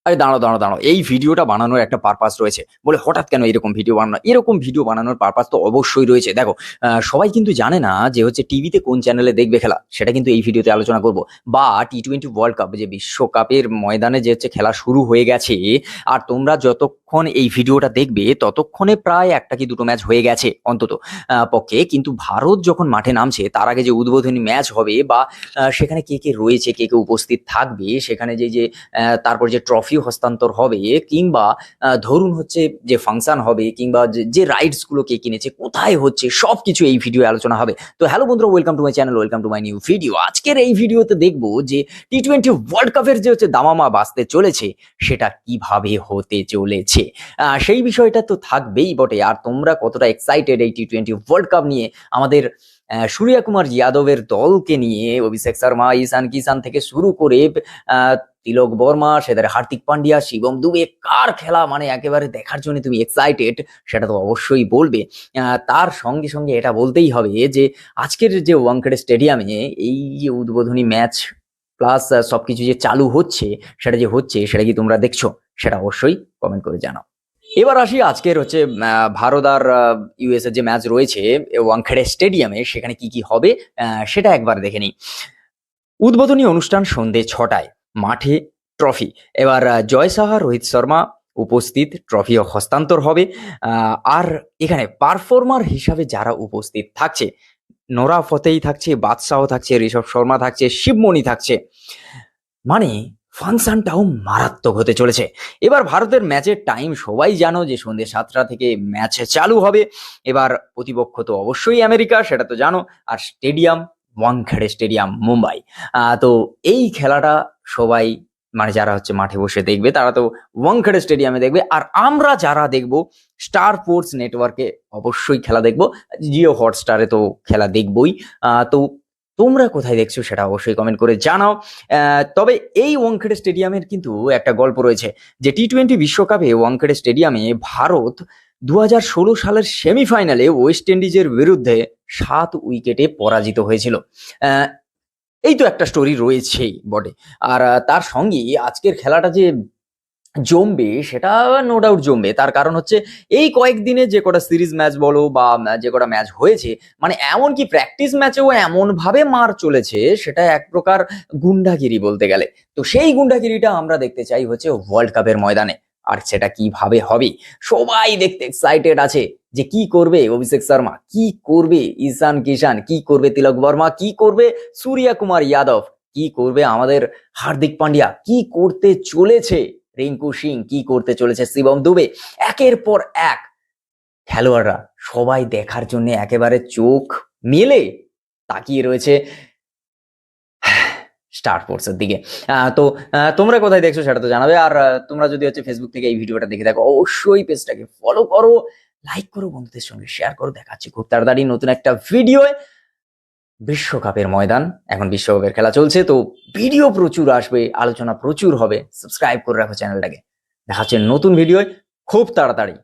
আরে দাঁড়াও দাঁড়াও দাঁড়াও, এই ভিডিওটা বানানোর একটা পারপাস রয়েছে বলে হঠাৎ কেন এরকম ভিডিও বানানো? এরকম ভিডিও বানানোর পারপাস তো অবশ্যই রয়েছে। দেখো, সবাই কিন্তু জানে না যে হচ্ছে টিভিতে কোন চ্যানেলে দেখবে খেলা, সেটা কিন্তু এই ভিডিওতে আলোচনা করব। বা টি-20 ওয়ার্ল্ড কাপ, যে বিশ্বকাপের ময়দানে যে হচ্ছে খেলা শুরু হয়ে গেছে, আর তোমরা যতক্ষণ এই ভিডিওটা দেখবে ততক্ষণে প্রায় একটা কি দুটো ম্যাচ হয়ে গেছে অন্তত পক্ষে। কিন্তু ভারত যখন মাঠে নামছে তার আগে যে উদ্বোধনী ম্যাচ হবে, বা সেখানে কে কে রয়েছে, কে কে উপস্থিত থাকবে, সেখানে যে যে তারপর যে ট্রফি হস্তান্তর হবে, কিংবা ধরুন হচ্ছে যে ফাংশন হবে, কিংবা যে রাইটস গুলো কে কিনেছে, কোথায় হচ্ছে, সবকিছু এই ভিডিও আলোচনা হবে। তো হ্যালো বন্ধুরা, welcome to my channel, welcome to my new video. আজকের এই ভিডিওতে দেখবো যে টি-20 ওয়ার্ল্ড কাপের যে হচ্ছে দামামা বাজতে চলেছে সেটা কিভাবে হতে চলেছে, সেই বিষয়টা তো থাকবেই বটে। আর তোমরা কতটা এক্সাইটেড এই টি-20 ওয়ার্ল্ড কাপ নিয়ে, আমাদের সূর্য কুমার যাদবের দলকে নিয়ে, অভিষেক শর্মা, ঈশান কিষান থেকে শুরু করে আহ তিলক বর্মা, সেদের হার্দিক পান্ডিয়া, শিবম দুবে, কার খেলা মানে একেবারে দেখার জন্য তুমি এক্সাইটেড, সেটা তো অবশ্যই বলবে। তার সঙ্গে সঙ্গে এটা বলতেই হবে যে আজকের যে ওয়াংখেড়ে স্টেডিয়ামে এই যে উদ্বোধনী ম্যাচ প্লাস সবকিছু যে চালু হচ্ছে, সেটা কি তোমরা দেখছো? সেটা অবশ্যই কমেন্ট করে জানাও। এবার আসি আজকের হচ্ছে ভারত আর ইউএস এর যে ম্যাচ রয়েছে ওয়াংখেড়ে স্টেডিয়ামে, সেখানে কি কি হবে সেটা একবার দেখে নিই। উদ্বোধনী অনুষ্ঠান সন্ধে 6টায়, মাঠে ট্রফি। এবার জয় সাহা, রোহিত শর্মা উপস্থিত, ট্রফি হস্তান্তর হবে। আর এখানে পারফর্মার হিসাবে যারা উপস্থিত থাকছে, নোরা ফতেই থাকছে, বাদশাহ থাকছে, ঋষভ শর্মা থাকছে, শিবমণি থাকছে, মানে ফাংশনটাও মারাত্মক হতে চলেছে। এবার ভারতের ম্যাচের টাইম সবাই জানো যে সন্ধ্যে 7টা থেকে ম্যাচ চালু হবে। এবার প্রতিপক্ষ তো অবশ্যই আমেরিকা, সেটা তো জানো। আর স্টেডিয়াম ওয়াংখেড়ে স্টেডিয়াম, মুম্বাই। তো এই খেলাটা সবাই, মানে যারা হচ্ছে মাঠে বসে দেখবে তারা তো ওয়াংখেড়ে স্টেডিয়ামে দেখবে, আর আমরা যারা দেখবো স্টার স্পোর্টস নেটওয়ার্কে অবশ্যই খেলা দেখবো, জিও হটস্টারে তো খেলা দেখবই। তো তোমরা কোথায় দেখছো সেটা অবশ্যই কমেন্ট করে জানাও। তবে এই ওয়াংখেড়ে স্টেডিয়ামের কিন্তু একটা গল্প রয়েছে, যে টি-20 বিশ্বকাপে ওয়াংখেড়ে স্টেডিয়ামে ভারত 2016 সালের সেমিফাইনালে ওয়েস্ট ইন্ডিজের বিরুদ্ধে 7 উইকেটে পরাজিত হয়েছিল। আহ, এই তো একটা স্টোরি রয়েছেই বটে। আর তার সঙ্গে আজকের খেলাটা যে জমবে, সেটা নো ডাউট জমবে। তার কারণ হচ্ছে এই কয়েকদিনে যে কটা সিরিজ ম্যাচ বলো বা যে কটা ম্যাচ হয়েছে, মানে এমনকি প্র্যাকটিস ম্যাচেও এমন ভাবে মার চলেছে, সেটা এক প্রকার গুন্ডাগিরি বলতে গেলে। তো সেই গুন্ডাগিরিটা আমরা দেখতে চাই হচ্ছে ওয়ার্ল্ড কাপের ময়দানে। আর সেটা কিভাবে হবে সবাই দেখতে এক্সাইটেড আছে, যে কি করবে অভিষেক শর্মা, কি করবে ঈশান কিষান, কি করবে তিলক বর্মা, কি করবে সূর্য কুমার যাদব, কি করবে আমাদের হার্দিক পান্ডিয়া, কি করতে চলেছে রিঙ্কু সিং, কি করতে চলেছে শিবম দুবে। একের পর এক খেলোয়াড়রা সবাই দেখার জন্য একেবারে চোখ মেলে তাকিয়ে রয়েছে স্টার স্পোর্টস এর দিকে। তো তোমরা কোথায় দেখছো সেটা তো জানাবে। আর তোমরা যদি হচ্ছে ফেসবুক থেকে এই ভিডিওটা দেখে থাকো, অবশ্যই পেজটাকে ফলো করো, লাইক করো, বন্ধুদের সঙ্গে শেয়ার করো। দেখাচ্ছি খুব তাড়াতাড়ি নতুন একটা ভিডিও। বিশ্বকাপের ময়দান, এখন বিশ্বকাপের খেলা চলছে, তো ভিডিও প্রচুর আসবে, আলোচনা প্রচুর হবে। সাবস্ক্রাইব করে রাখো চ্যানেলটাকে। দেখা হচ্ছে নতুন ভিডিও খুব তাড়াতাড়ি।